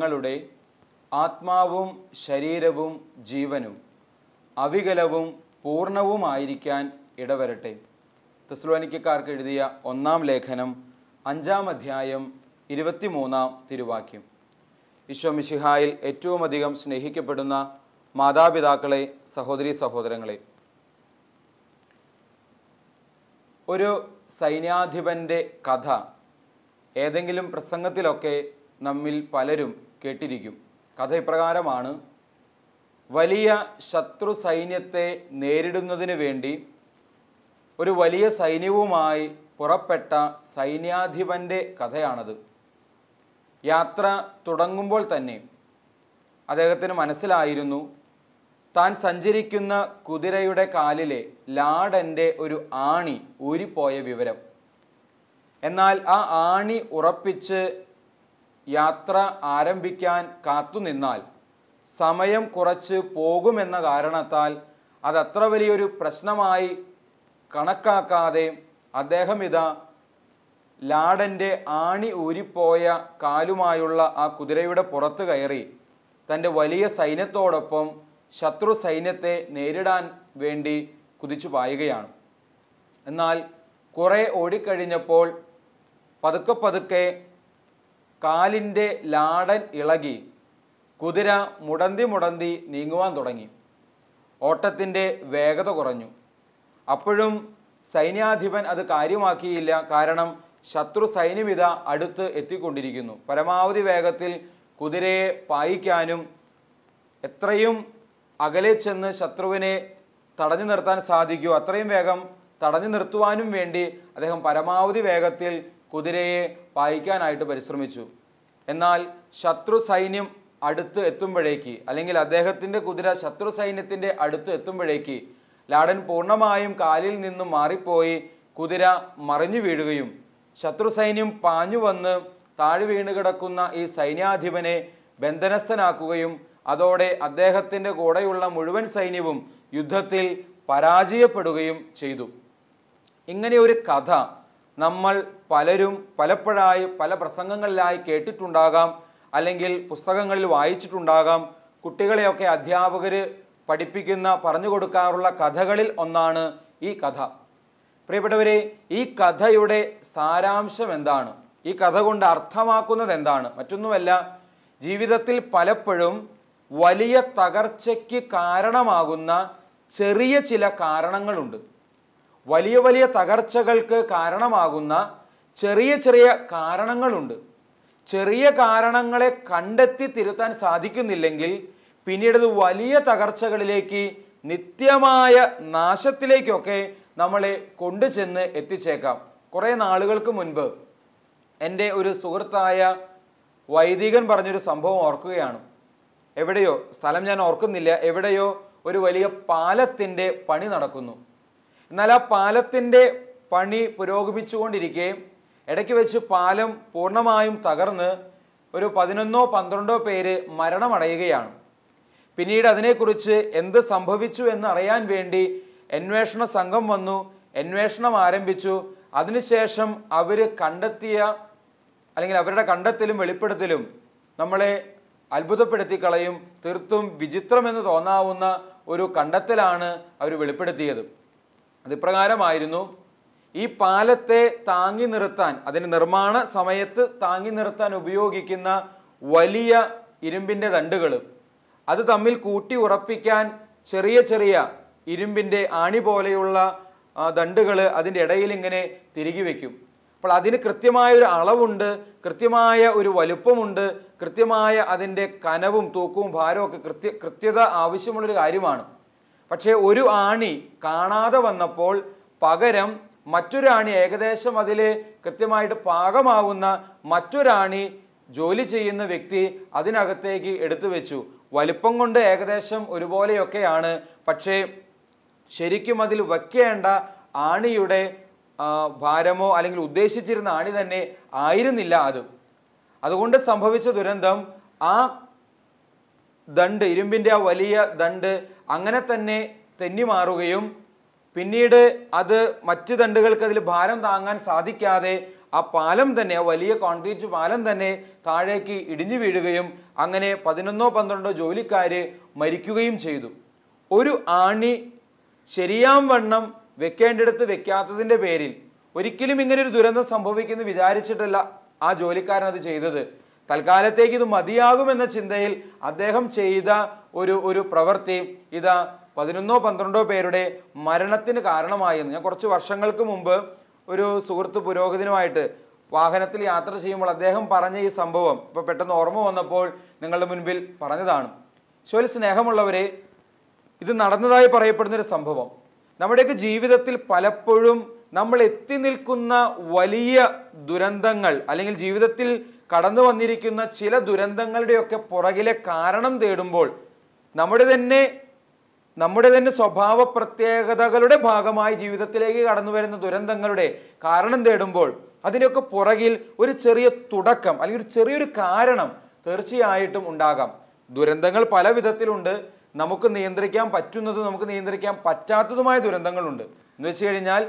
നിങ്ങളുടെ ആത്മാവും ശരീരവും ജീവനും അവികലവും പൂർണ്ണവുമായിരിക്കാൻ ഇടവരട്ടെ. തെസ്സലോനിക്കക്കാർക്ക് എഴുതിയ 1-ാം ലേഖനം 5-ാം അധ്യായം 23-ാം തിരുവാക്യം. ഈശോ മിശിഹായിൽ ഏറ്റവും അധികം സ്നേഹിക്കപ്പെടുന്ന മാതാപിതാക്കളെ, സഹോദരീ സഹോദരങ്ങളെ, ഒരു സൈന്യാധിപൻ്റെ കഥ ഏതെങ്കിലും പ്രസംഗത്തിലൊക്കെ നമ്മിൽ പലരും കേട്ടിരിക്കും. കഥ ഇപ്രകാരമാണ്: വലിയ ശത്രു സൈന്യത്തെ നേരിടുന്നതിന് വേണ്ടി ഒരു വലിയ സൈന്യവുമായി പുറപ്പെട്ട സൈന്യാധിപൻ്റെ കഥയാണത്. യാത്ര തുടങ്ങുമ്പോൾ തന്നെ അദ്ദേഹത്തിന് മനസ്സിലായിരുന്നു താൻ സഞ്ചരിക്കുന്ന കുതിരയുടെ കാലിലെ ലാടൻ്റെ ഒരു ആണി ഊരിപ്പോയ വിവരം. എന്നാൽ ആ ആണി ഉറപ്പിച്ച് യാത്ര ആരംഭിക്കാൻ കാത്തുനിന്നാൽ സമയം കുറച്ച് പോകുമെന്ന കാരണത്താൽ അതത്ര വലിയൊരു പ്രശ്നമായി കണക്കാക്കാതെ അദ്ദേഹം ഇതാ ലാടൻ്റെ ആണി ഊരിപ്പോയ കാലുമായുള്ള ആ കുതിരയുടെ പുറത്ത് കയറി തൻ്റെ വലിയ സൈന്യത്തോടൊപ്പം ശത്രു സൈന്യത്തെ നേരിടാൻ വേണ്ടി കുതിച്ചു പായുകയാണ്. എന്നാൽ കുറേ ഓടിക്കഴിഞ്ഞപ്പോൾ പതുക്കെ പതുക്കെ കാലിൻ്റെ ലാടൻ ഇളകി കുതിര മുടന്തി നീങ്ങുവാൻ തുടങ്ങി. ഓട്ടത്തിൻ്റെ വേഗത കുറഞ്ഞു. അപ്പോഴും സൈന്യാധിപൻ അത് കാര്യമാക്കിയില്ല. കാരണം ശത്രു സൈന്യമിത അടുത്ത് എത്തിക്കൊണ്ടിരിക്കുന്നു. പരമാവധി വേഗത്തിൽ കുതിരയെ പായിക്കാനും എത്രയും അകലെ ചെന്ന് ശത്രുവിനെ തടഞ്ഞു നിർത്താൻ സാധിക്കുമോ അത്രയും വേഗം തടഞ്ഞു നിർത്തുവാനും വേണ്ടി അദ്ദേഹം പരമാവധി വേഗത്തിൽ കുതിരയെ പായിക്കാനായിട്ട് പരിശ്രമിച്ചു. എന്നാൽ ശത്രു സൈന്യം അടുത്ത് എത്തുമ്പോഴേക്ക്, അല്ലെങ്കിൽ അദ്ദേഹത്തിൻ്റെ കുതിര ശത്രു സൈന്യത്തിൻ്റെ അടുത്ത് എത്തുമ്പോഴേക്ക് ലാടൻ പൂർണ്ണമായും കാലിൽ നിന്നും മാറിപ്പോയി കുതിര മറിഞ്ഞു വീഴുകയും ശത്രു സൈന്യം പാഞ്ഞു വന്ന് താഴെ വീണ് കിടക്കുന്ന ഈ സൈന്യാധിപനെ ബന്ധനസ്ഥനാക്കുകയും അതോടെ അദ്ദേഹത്തിൻ്റെ കൂടെയുള്ള മുഴുവൻ സൈന്യവും യുദ്ധത്തിൽ പരാജയപ്പെടുകയും ചെയ്തു. ഇങ്ങനെ ഒരു കഥ നമ്മൾ പലരും പലപ്പോഴായി പല പ്രസംഗങ്ങളിലായി കേട്ടിട്ടുണ്ടാകാം, അല്ലെങ്കിൽ പുസ്തകങ്ങളിൽ വായിച്ചിട്ടുണ്ടാകാം. കുട്ടികളെയൊക്കെ അധ്യാപകർ പഠിപ്പിക്കുന്ന പറഞ്ഞു കൊടുക്കാറുള്ള കഥകളിൽ ഒന്നാണ് ഈ കഥ. പ്രിയപ്പെട്ടവരെ, ഈ കഥയുടെ സാരാംശം എന്താണ്? ഈ കഥ കൊണ്ട് അർത്ഥമാക്കുന്നത് എന്താണ്? മറ്റൊന്നുമല്ല, ജീവിതത്തിൽ പലപ്പോഴും വലിയ തകർച്ചയ്ക്ക് കാരണമാകുന്ന ചെറിയ ചില കാരണങ്ങളുണ്ട്. വലിയ വലിയ തകർച്ചകൾക്ക് കാരണമാകുന്ന ചെറിയ ചെറിയ കാരണങ്ങളുണ്ട്. ചെറിയ കാരണങ്ങളെ കണ്ടെത്തി തിരുത്താൻ സാധിക്കുന്നില്ലെങ്കിൽ പിന്നീട് വലിയ തകർച്ചകളിലേക്ക്, നിത്യമായ നാശത്തിലേക്കൊക്കെ നമ്മളെ കൊണ്ടുചെന്ന് എത്തിച്ചേക്കാം. കുറേ നാളുകൾക്ക് മുൻപ് എൻ്റെ ഒരു സുഹൃത്തായ വൈദികൻ പറഞ്ഞൊരു സംഭവം ഓർക്കുകയാണ്. എവിടെയോ, സ്ഥലം ഞാൻ ഓർക്കുന്നില്ല, എവിടെയോ ഒരു വലിയ പാലത്തിൻ്റെ പണി നടക്കുന്നു. എന്നാൽ ആ പാലത്തിൻ്റെ പണി പുരോഗമിച്ചുകൊണ്ടിരിക്കെ ഇടയ്ക്ക് വെച്ച് പാലം പൂർണ്ണമായും തകർന്ന് ഒരു 11-12 പേര് മരണമടയുകയാണ്. പിന്നീട് അതിനെക്കുറിച്ച് എന്ത് സംഭവിച്ചു എന്നറിയാൻ വേണ്ടി അന്വേഷണ സംഘം വന്നു, അന്വേഷണം ആരംഭിച്ചു. അതിനുശേഷം അവർ കണ്ടെത്തിയ, അല്ലെങ്കിൽ അവരുടെ കണ്ടെത്തലും വെളിപ്പെടുത്തലും നമ്മളെ അത്ഭുതപ്പെടുത്തി കളയും. തീർത്തും വിചിത്രമെന്ന് തോന്നാവുന്ന ഒരു കണ്ടെത്തലാണ് അവർ വെളിപ്പെടുത്തിയത്. അതിപ്രകാരമായിരുന്നു: ഈ പാലത്തെ താങ്ങി നിർത്താൻ, അതിന് നിർമ്മാണ സമയത്ത് താങ്ങി നിർത്താൻ ഉപയോഗിക്കുന്ന വലിയ ഇരുമ്പിൻ്റെ ദണ്ടുകൾ, അത് തമ്മിൽ കൂട്ടി ഉറപ്പിക്കാൻ ചെറിയ ചെറിയ ഇരുമ്പിൻ്റെ ആണി പോലെയുള്ള ദണ്ടുകൾ അതിൻ്റെ ഇടയിൽ ഇങ്ങനെ തിരികെ വയ്ക്കും. അപ്പോൾ അതിന് കൃത്യമായൊരു അളവുണ്ട്, കൃത്യമായ ഒരു വലുപ്പമുണ്ട്, കൃത്യമായ അതിൻ്റെ കനവും തൂക്കവും ഭാരവും ഒക്കെ കൃത്യത ആവശ്യമുള്ളൊരു കാര്യമാണ്. പക്ഷേ ഒരു ആണി കാണാതെ വന്നപ്പോൾ പകരം മറ്റൊരാണി, ഏകദേശം അതിൽ കൃത്യമായിട്ട് പാകമാവുന്ന മറ്റൊരാണി ജോലി ചെയ്യുന്ന വ്യക്തി അതിനകത്തേക്ക് എടുത്തു വെച്ചു. വലിപ്പം കൊണ്ട് ഏകദേശം ഒരുപോലെയൊക്കെയാണ്, പക്ഷേ ശരിക്കും അതിൽ വയ്ക്കേണ്ട ആണിയുടെ ഭാരമോ അല്ലെങ്കിൽ ഉദ്ദേശിച്ചിരുന്ന ആണി തന്നെ ആയിരുന്നില്ല അത്. അതുകൊണ്ട് സംഭവിച്ച ദുരന്തം, ആ ദണ്ട്, ഇരുമ്പിൻ്റെ ആ വലിയ ദണ്ട് അങ്ങനെ തന്നെ തെന്നി മാറുകയും പിന്നീട് അത് മറ്റ് ദണ്ടുകൾക്ക് അതിൽ ഭാരം താങ്ങാൻ സാധിക്കാതെ ആ പാലം തന്നെ, ആ വലിയ കോൺക്രീറ്റ് പാലം തന്നെ താഴേക്ക് ഇടിഞ്ഞു വീഴുകയും അങ്ങനെ 11-12 ജോലിക്കാർ മരിക്കുകയും ചെയ്തു. ഒരു ആണി ശരിയാം വണ്ണം വെക്കേണ്ടിടത്ത് വെക്കാത്തതിൻ്റെ പേരിൽ ഒരിക്കലും ഇങ്ങനൊരു ദുരന്തം സംഭവിക്കുമെന്ന് വിചാരിച്ചിട്ടല്ല ആ ജോലിക്കാരൻ അത് ചെയ്തത്. തൽക്കാലത്തേക്ക് ഇത് മതിയാകുമെന്ന ചിന്തയിൽ അദ്ദേഹം ചെയ്ത ഒരു പ്രവൃത്തി ഇതാ 11-12 പേരുടെ മരണത്തിന് കാരണമായെന്ന്. ഞാൻ കുറച്ച് വർഷങ്ങൾക്ക് മുമ്പ് ഒരു സുഹൃത്ത് പുരോഹിതനുമായിട്ട് വാഹനത്തിൽ യാത്ര ചെയ്യുമ്പോൾ അദ്ദേഹം പറഞ്ഞ ഈ സംഭവം ഇപ്പോൾ പെട്ടെന്ന് ഓർമ്മ വന്നപ്പോൾ നിങ്ങളുടെ മുൻപിൽ പറഞ്ഞതാണ്. ഈശോയിൽ സ്നേഹമുള്ളവരെ, ഇത് നടന്നതായി പറയപ്പെടുന്നൊരു സംഭവം. നമ്മുടെയൊക്കെ ജീവിതത്തിൽ പലപ്പോഴും നമ്മൾ എത്തി നിൽക്കുന്ന വലിയ ദുരന്തങ്ങൾ അല്ലെങ്കിൽ ജീവിതത്തിൽ കടന്നു വന്നിരിക്കുന്ന ചില ദുരന്തങ്ങളുടെയൊക്കെ പുറകിലെ കാരണം തേടുമ്പോൾ നമ്മുടെ തന്നെ സ്വഭാവ പ്രത്യേകതകളുടെ ഭാഗമായി ജീവിതത്തിലേക്ക് കടന്നു വരുന്ന ദുരന്തങ്ങളുടെ കാരണം തേടുമ്പോൾ അതിൻ്റെയൊക്കെ പുറകിൽ ഒരു ചെറിയ തുടക്കം അല്ലെങ്കിൽ ഒരു ചെറിയൊരു കാരണം തീർച്ചയായിട്ടും ഉണ്ടാകാം. ദുരന്തങ്ങൾ പല വിധത്തിലുണ്ട്. നമുക്ക് നിയന്ത്രിക്കാൻ പറ്റുന്നതും നമുക്ക് നിയന്ത്രിക്കാൻ പറ്റാത്തതുമായ ദുരന്തങ്ങളുണ്ട്. എന്ന് വെച്ച് കഴിഞ്ഞാൽ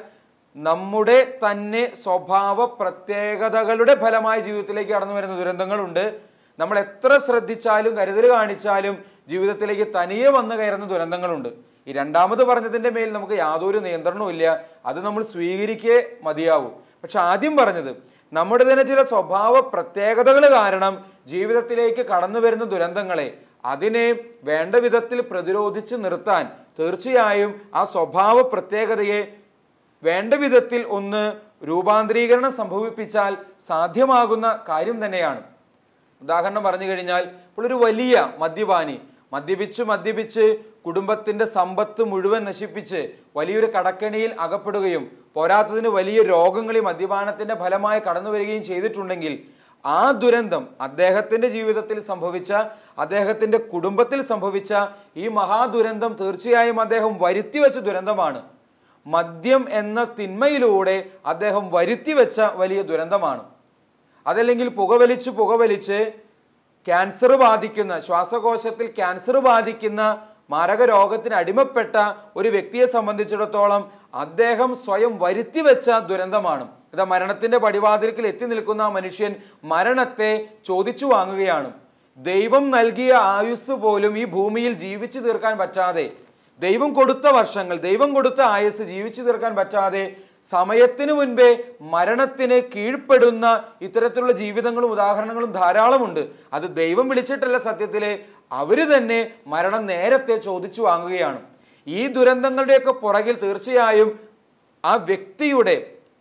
നമ്മുടെ തന്നെ സ്വഭാവ പ്രത്യേകതകളുടെ ഫലമായി ജീവിതത്തിലേക്ക് കടന്നു വരുന്ന ദുരന്തങ്ങളുണ്ട്. നമ്മൾ എത്ര ശ്രദ്ധിച്ചാലും കരുതൽ കാണിച്ചാലും ജീവിതത്തിലേക്ക് തനിയെ വന്നു കയറുന്ന ദുരന്തങ്ങളുണ്ട്. ഈ രണ്ടാമത് പറഞ്ഞതിൻ്റെ മേൽ നമുക്ക് യാതൊരു നിയന്ത്രണവും ഇല്ല, അത് നമ്മൾ സ്വീകരിക്കേ മതിയാവൂ. പക്ഷെ ആദ്യം പറഞ്ഞത് നമ്മുടെ തന്നെ ചില സ്വഭാവ പ്രത്യേകതകൾ കാരണം ജീവിതത്തിലേക്ക് കടന്നു വരുന്ന ദുരന്തങ്ങളെ അതിനെ വേണ്ട വിധത്തിൽ പ്രതിരോധിച്ച് നിർത്താൻ തീർച്ചയായും ആ സ്വഭാവ പ്രത്യേകതയെ വേണ്ട വിധത്തിൽ ഒന്ന് രൂപാന്തരീകരണം സംഭവിപ്പിച്ചാൽ സാധ്യമാകുന്ന കാര്യം തന്നെയാണ്. ഉദാഹരണം പറഞ്ഞു കഴിഞ്ഞാൽ, ഇപ്പോൾ ഒരു വലിയ മദ്യപാനി മദ്യപിച്ച് കുടുംബത്തിൻ്റെ സമ്പത്ത് മുഴുവൻ നശിപ്പിച്ച് വലിയൊരു കടക്കെണിയിൽ അകപ്പെടുകയും പോരാത്തതിന് വലിയ രോഗങ്ങൾ ഈ മദ്യപാനത്തിൻ്റെ ഫലമായി കടന്നു വരികയും ചെയ്തിട്ടുണ്ടെങ്കിൽ ആ ദുരന്തം അദ്ദേഹത്തിൻ്റെ ജീവിതത്തിൽ സംഭവിച്ച, അദ്ദേഹത്തിൻ്റെ കുടുംബത്തിൽ സംഭവിച്ച ഈ മഹാദുരന്തം തീർച്ചയായും അദ്ദേഹം വരുത്തിവെച്ച ദുരന്തമാണ്. മദ്യം എന്ന തിന്മയിലൂടെ അദ്ദേഹം വരുത്തിവെച്ച വലിയ ദുരന്തമാണ്. അതല്ലെങ്കിൽ പുകവലിച്ച് ക്യാൻസർ ബാധിക്കുന്ന, ശ്വാസകോശത്തിൽ ക്യാൻസർ ബാധിക്കുന്ന മാരക രോഗത്തിന് അടിമപ്പെട്ട ഒരു വ്യക്തിയെ സംബന്ധിച്ചിടത്തോളം അദ്ദേഹം സ്വയം വരുത്തിവെച്ച ദുരന്തമാണ്. ഇതാ മരണത്തിന്റെ പടിവാതിൽക്കൽ എത്തി നിൽക്കുന്ന ആ മനുഷ്യൻ മരണത്തെ ചോദിച്ചു വാങ്ങുകയാണ്. ദൈവം നൽകിയ ആയുസ് പോലും ഈ ഭൂമിയിൽ ജീവിച്ചു തീർക്കാൻ പറ്റാതെ, ദൈവം കൊടുത്ത വർഷങ്ങൾ, ദൈവം കൊടുത്ത ആയുസ് ജീവിച്ചു തീർക്കാൻ പറ്റാതെ സമയത്തിന് മുൻപേ മരണത്തിന് കീഴ്പ്പെടുന്ന ഇത്തരത്തിലുള്ള ജീവിതങ്ങളും ഉദാഹരണങ്ങളും ധാരാളമുണ്ട്. അത് ദൈവം വിളിച്ചിട്ടല്ല, സത്യത്തിലെ അവര് തന്നെ മരണം നേരത്തെ ചോദിച്ചു വാങ്ങുകയാണ്. ഈ ദുരന്തങ്ങളുടെയൊക്കെ പുറകിൽ തീർച്ചയായും ആ വ്യക്തിയുടെ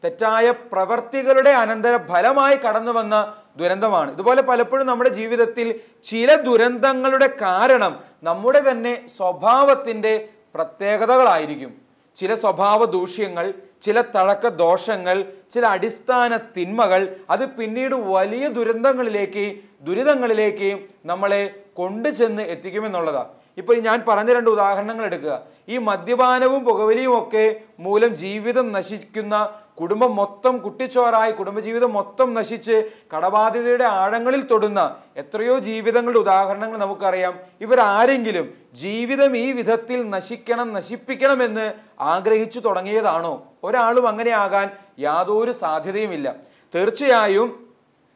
തെറ്റായ പ്രവർത്തികളുടെ അനന്തര ഫലമായി കടന്നു വന്ന ദുരന്തമാണ്. ഇതുപോലെ പലപ്പോഴും നമ്മുടെ ജീവിതത്തിൽ ചില ദുരന്തങ്ങളുടെ കാരണം നമ്മുടെ തന്നെ സ്വഭാവത്തിൻ്റെ പ്രത്യേകതകളായിരിക്കും. ചില സ്വഭാവ ദൂഷ്യങ്ങൾ, ചില തഴക്ക ദോഷങ്ങൾ, ചില അടിസ്ഥാന തിന്മകൾ അത് പിന്നീട് വലിയ ദുരിതങ്ങളിലേക്ക് നമ്മളെ കൊണ്ടുചെന്ന് എത്തിക്കുമെന്നുള്ളതാണ്. ഇപ്പോൾ ഞാൻ പറഞ്ഞ 2 ഉദാഹരണങ്ങൾ എടുക്കുക. ഈ മദ്യപാനവും പുകവലിയും ഒക്കെ മൂലം ജീവിതം നശിക്കുന്ന, കുടുംബം മൊത്തം കുട്ടിച്ചോറായി കുടുംബജീവിതം മൊത്തം നശിച്ച് കടബാധ്യതയുടെ ആഴങ്ങളിൽ തൊടുന്ന എത്രയോ ജീവിതങ്ങളുടെ ഉദാഹരണങ്ങൾ നമുക്കറിയാം. ഇവരാരെങ്കിലും ജീവിതം ഈ വിധത്തിൽ നശിപ്പിക്കണമെന്ന് ആഗ്രഹിച്ചു തുടങ്ങിയതാണോ? ഒരാളും അങ്ങനെ ആകാൻ യാതൊരു സാധ്യതയുമില്ല. തീർച്ചയായും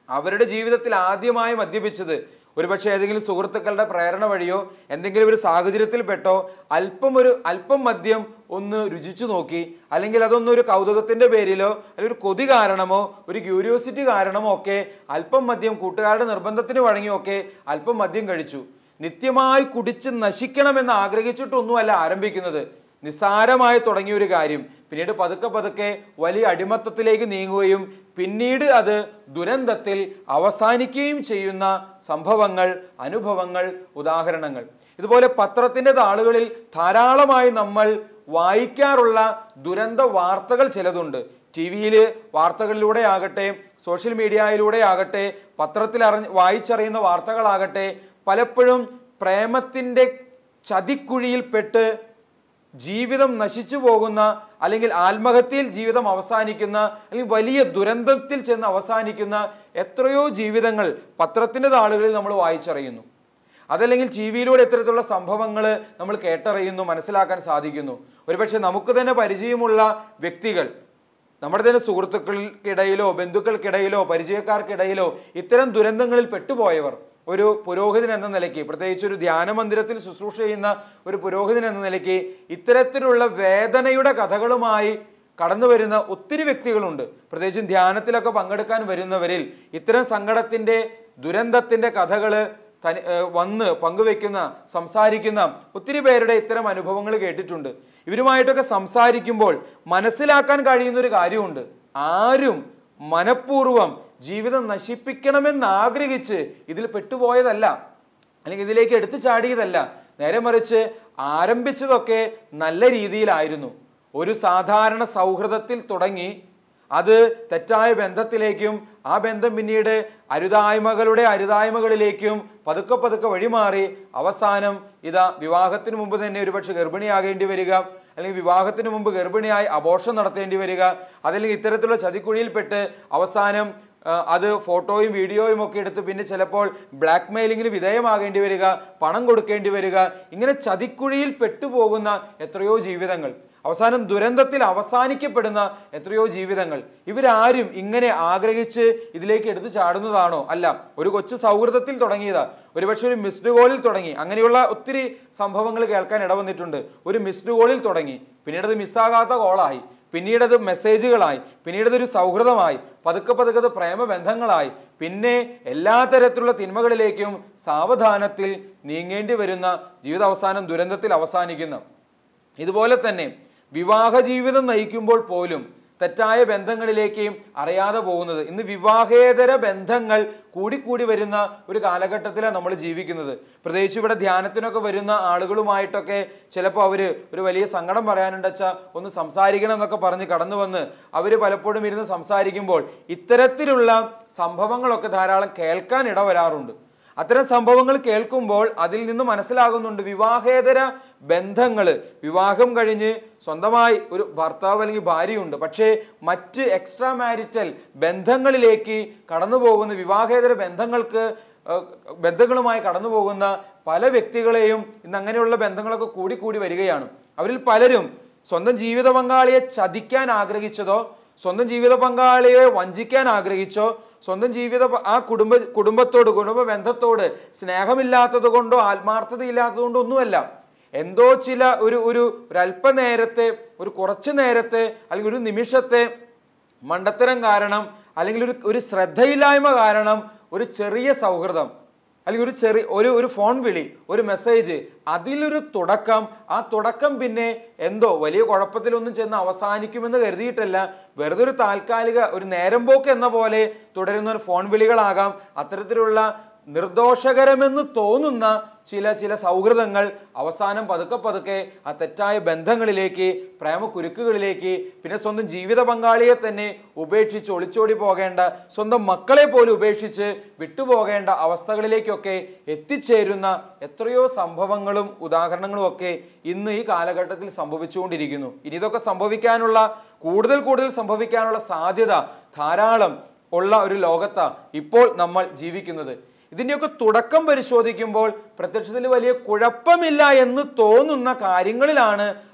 അവരുടെ ജീവിതത്തിൽ ആദ്യമായി മദ്യപിച്ചത് ഒരുപക്ഷെ ഏതെങ്കിലും സുഹൃത്തുക്കളുടെ പ്രേരണ വഴിയോ എന്തെങ്കിലും ഒരു സാഹചര്യത്തിൽപ്പെട്ടോ അല്പം മദ്യം ഒന്ന് രുചിച്ചു നോക്കി, അല്ലെങ്കിൽ അതൊന്നൊരു കൗതുകത്തിൻ്റെ പേരിലോ അല്ലെങ്കിൽ ഒരു കൊതി കാരണമോ ഒരു ക്യൂരിയോസിറ്റി കാരണമോ ഒക്കെ അല്പം മദ്യം കൂട്ടുകാരുടെ നിർബന്ധത്തിന് വഴങ്ങിയൊക്കെ അല്പം മദ്യം കഴിച്ചു. നിത്യമായി കുടിച്ച് നശിക്കണമെന്ന് ആഗ്രഹിച്ചിട്ടൊന്നുമല്ല ആരംഭിക്കുന്നത്. നിസ്സാരമായി തുടങ്ങിയൊരു കാര്യം പിന്നീട് പതുക്കെ വലിയ അടിമത്തത്തിലേക്ക് നീങ്ങുകയും പിന്നീട് അത് ദുരന്തത്തിൽ അവസാനിക്കുകയും ചെയ്യുന്ന സംഭവങ്ങൾ, അനുഭവങ്ങൾ, ഉദാഹരണങ്ങൾ. ഇതുപോലെ പത്രത്തിൻ്റെ താളുകളിൽ ധാരാളമായി നമ്മൾ വായിക്കാറുള്ള ദുരന്ത വാർത്തകൾ ചിലതുണ്ട്. ടി വിയിൽ വാർത്തകളിലൂടെ ആകട്ടെ, സോഷ്യൽ മീഡിയയിലൂടെ ആകട്ടെ, പത്രത്തിൽ വായിച്ചറിയുന്ന വാർത്തകളാകട്ടെ, പലപ്പോഴും പ്രേമത്തിൻ്റെ ചതിക്കുഴിയിൽപ്പെട്ട് ജീവിതം നശിച്ചു പോകുന്ന, അല്ലെങ്കിൽ ആത്മഹത്യയിൽ ജീവിതം അവസാനിക്കുന്ന, അല്ലെങ്കിൽ വലിയ ദുരന്തത്തിൽ ചെന്ന് അവസാനിക്കുന്ന എത്രയോ ജീവിതങ്ങൾ പത്രത്തിൻ്റെ താളുകളിൽ നമ്മൾ വായിച്ചറിയുന്നു. അതല്ലെങ്കിൽ ടി വിയിലൂടെ ഇത്തരത്തിലുള്ള സംഭവങ്ങൾ നമ്മൾ കേട്ടറിയുന്നു, മനസ്സിലാക്കാൻ സാധിക്കുന്നു. ഒരുപക്ഷെ നമുക്ക് തന്നെ പരിചയമുള്ള വ്യക്തികൾ നമ്മുടെ തന്നെ സുഹൃത്തുക്കൾക്കിടയിലോ ബന്ധുക്കൾക്കിടയിലോ പരിചയക്കാർക്കിടയിലോ ഇത്തരം ദുരന്തങ്ങളിൽ പെട്ടുപോയവർ ഒരു പുരോഹിതൻ എന്ന നിലയ്ക്ക്, പ്രത്യേകിച്ച് ഒരു ധ്യാന മന്ദിരത്തിൽ ശുശ്രൂഷ ചെയ്യുന്ന ഒരു പുരോഹിതൻ എന്ന നിലയ്ക്ക് ഇത്തരത്തിലുള്ള വേദനയുടെ കഥകളുമായി കടന്നു വരുന്ന ഒത്തിരി വ്യക്തികളുണ്ട്. പ്രത്യേകിച്ചും ധ്യാനത്തിലൊക്കെ പങ്കെടുക്കാൻ വരുന്നവരിൽ ഇത്തരം സങ്കടത്തിൻ്റെ ദുരന്തത്തിൻ്റെ കഥകൾ വന്ന് പങ്കുവെക്കുന്ന സംസാരിക്കുന്ന ഒത്തിരി പേരുടെ ഇത്തരം അനുഭവങ്ങൾ കേട്ടിട്ടുണ്ട്. ഇവരുമായിട്ടൊക്കെ സംസാരിക്കുമ്പോൾ മനസ്സിലാക്കാൻ കഴിയുന്നൊരു കാര്യമുണ്ട്. ആരും മനഃപൂർവ്വം ജീവിതം നശിപ്പിക്കണമെന്ന് ആഗ്രഹിച്ച് ഇതിൽ പെട്ടുപോയതല്ല, അല്ലെങ്കിൽ ഇതിലേക്ക് എടുത്തു ചാടിയതല്ല. നേരെ മറിച്ച് ആരംഭിച്ചതൊക്കെ നല്ല രീതിയിലായിരുന്നു. ഒരു സാധാരണ സൗഹൃദത്തിൽ തുടങ്ങി അത് തെറ്റായ ബന്ധത്തിലേക്കും ആ ബന്ധം പിന്നീട് അരുതായ്മകളിലേക്കും പതുക്കെ പതുക്കെ വഴിമാറി അവസാനം ഇതാ വിവാഹത്തിന് മുമ്പ് തന്നെ ഒരുപക്ഷെ ഗർഭിണിയാകേണ്ടി വരിക, അല്ലെങ്കിൽ വിവാഹത്തിന് മുമ്പ് ഗർഭിണിയായി അബോർഷൻ നടത്തേണ്ടി വരിക, അതല്ലെങ്കിൽ ഇത്തരത്തിലുള്ള ചതിക്കുഴിയിൽപ്പെട്ട് അവസാനം അത് ഫോട്ടോയും വീഡിയോയും ഒക്കെ എടുത്ത് പിന്നെ ചിലപ്പോൾ ബ്ലാക്ക് മെയിലിങ്ങിന് വിധേയമാകേണ്ടി വരിക, പണം കൊടുക്കേണ്ടി വരിക. ഇങ്ങനെ ചതിക്കുഴിയിൽ പെട്ടുപോകുന്ന എത്രയോ ജീവിതങ്ങൾ, അവസാനം ദുരന്തത്തിൽ അവസാനിക്കപ്പെടുന്ന എത്രയോ ജീവിതങ്ങൾ. ഇവരാരും ഇങ്ങനെ ആഗ്രഹിച്ച് ഇതിലേക്ക് എടുത്തു ചാടുന്നതാണോ? അല്ല. ഒരു കൊച്ചു സൗഹൃദത്തിൽ തുടങ്ങിയതാ, ഒരുപക്ഷെ ഒരു മിസ്ഡ് കോളിൽ തുടങ്ങി. അങ്ങനെയുള്ള ഒത്തിരി സംഭവങ്ങൾ കേൾക്കാൻ ഇടവന്നിട്ടുണ്ട്. ഒരു മിസ്ഡ് കോളിൽ തുടങ്ങി, പിന്നീട് അത് മിസ്സാകാത്ത കോളായി, പിന്നീടത് മെസ്സേജുകളായി, പിന്നീടതൊരു സൗഹൃദമായി, പതുക്കെ പതുക്കെ അത് പ്രേമബന്ധങ്ങളായി, പിന്നെ എല്ലാ തരത്തിലുള്ള തിന്മകളിലേക്കും സാവധാനത്തിൽ നീങ്ങേണ്ടി വരുന്ന ജീവിതാവസാനം ദുരന്തത്തിൽ അവസാനിക്കുന്ന. ഇതുപോലെ തന്നെ വിവാഹ ജീവിതം നയിക്കുമ്പോൾ പോലും തെറ്റായ ബന്ധങ്ങളിലേക്ക് അറിയാതെ പോകുന്നത്. ഇന്ന് വിവാഹേതര ബന്ധങ്ങൾ കൂടിക്കൂടി വരുന്ന ഒരു കാലഘട്ടത്തിലാണ് നമ്മൾ ജീവിക്കുന്നത്. പ്രത്യേകിച്ച് ഇവിടെ ധ്യാനത്തിനൊക്കെ വരുന്ന ആളുകളുമായിട്ടൊക്കെ ചിലപ്പോൾ അവർ ഒരു വലിയ സങ്കടം പറയാനുണ്ടെച്ചാൽ ഒന്ന് സംസാരിക്കണം എന്നൊക്കെ പറഞ്ഞ് കടന്നു വന്ന് അവർ പലപ്പോഴും ഇരുന്ന് സംസാരിക്കുമ്പോൾ ഇത്തരത്തിലുള്ള സംഭവങ്ങളൊക്കെ ധാരാളം കേൾക്കാൻ ഇടവരാറുണ്ട്. അത്തരം സംഭവങ്ങൾ കേൾക്കുമ്പോൾ അതിൽ നിന്ന് മനസ്സിലാകുന്നുണ്ട് വിവാഹേതര ബന്ധങ്ങൾ, വിവാഹം കഴിഞ്ഞ് സ്വന്തമായി ഒരു ഭർത്താവ് അല്ലെങ്കിൽ ഭാര്യയുണ്ട്, പക്ഷേ മറ്റ് എക്സ്ട്രാ മാരിറ്റൽ ബന്ധങ്ങളിലേക്ക് കടന്നു പോകുന്ന, വിവാഹേതര ബന്ധങ്ങളുമായി കടന്നു പോകുന്ന പല വ്യക്തികളെയും ഇന്ന് അങ്ങനെയുള്ള ബന്ധങ്ങളൊക്കെ കൂടിക്കൂടി വരികയാണ്. അവരിൽ പലരും സ്വന്തം ജീവിത പങ്കാളിയെ ചതിക്കാൻ ആഗ്രഹിച്ചതോ, സ്വന്തം ജീവിത പങ്കാളിയെ വഞ്ചിക്കാൻ ആഗ്രഹിച്ചോ, സ്വന്തം കുടുംബ ബന്ധത്തോട് സ്നേഹമില്ലാത്തത് കൊണ്ടോ ആത്മാർത്ഥതയില്ലാത്തത് കൊണ്ടോ ഒന്നുമല്ല. എന്തോ ചില ഒരു അല്പനേരത്തെ, ഒരു കുറച്ചു നേരത്തെ, അല്ലെങ്കിൽ ഒരു നിമിഷത്തെ മണ്ടത്തരം കാരണം, അല്ലെങ്കിൽ ഒരു ശ്രദ്ധയില്ലായ്മ കാരണം ഒരു ചെറിയ സൗഹൃദം, അല്ലെങ്കിൽ ഒരു ഫോൺ വിളി, ഒരു മെസ്സേജ്, അതിലൊരു തുടക്കം, ആ തുടക്കം പിന്നെ എന്തോ വലിയ കുഴപ്പത്തിലൊന്നും ചെന്ന് അവസാനിക്കുമെന്ന് കരുതിയിട്ടല്ല, വെറുതെ ഒരു താൽക്കാലിക ഒരു നേരം പോക്ക് എന്ന പോലെ തുടരുന്ന ഒരു ഫോൺ വിളികളാകാം. അത്തരത്തിലുള്ള നിർദോഷകരമെന്ന് തോന്നുന്ന ചില സൗഹൃദങ്ങൾ അവസാനം പതുക്കെ പതുക്കെ ആ തെറ്റായ ബന്ധങ്ങളിലേക്ക്, പ്രേമക്കുരുക്കുകളിലേക്ക്, പിന്നെ സ്വന്തം ജീവിത പങ്കാളിയെ തന്നെ ഉപേക്ഷിച്ച് ഒളിച്ചോടി പോകേണ്ട, സ്വന്തം മക്കളെ പോലും ഉപേക്ഷിച്ച് വിട്ടുപോകേണ്ട അവസ്ഥകളിലേക്കൊക്കെ എത്തിച്ചേരുന്ന എത്രയോ സംഭവങ്ങളും ഉദാഹരണങ്ങളും ഒക്കെ ഇന്ന് ഈ കാലഘട്ടത്തിൽ സംഭവിച്ചുകൊണ്ടിരിക്കുന്നു. ഇനി ഇതൊക്കെ കൂടുതൽ സംഭവിക്കാനുള്ള സാധ്യത ധാരാളം ഉള്ള ഒരു ലോകത്താണ് ഇപ്പോൾ നമ്മൾ ജീവിക്കുന്നത്. ഇതിൻ്റെയൊക്കെ തുടക്കം പരിശോധിക്കുമ്പോൾ പ്രത്യക്ഷത്തിൽ വലിയ കുഴപ്പമില്ല എന്ന് തോന്നുന്ന കാര്യങ്ങളിലാണ്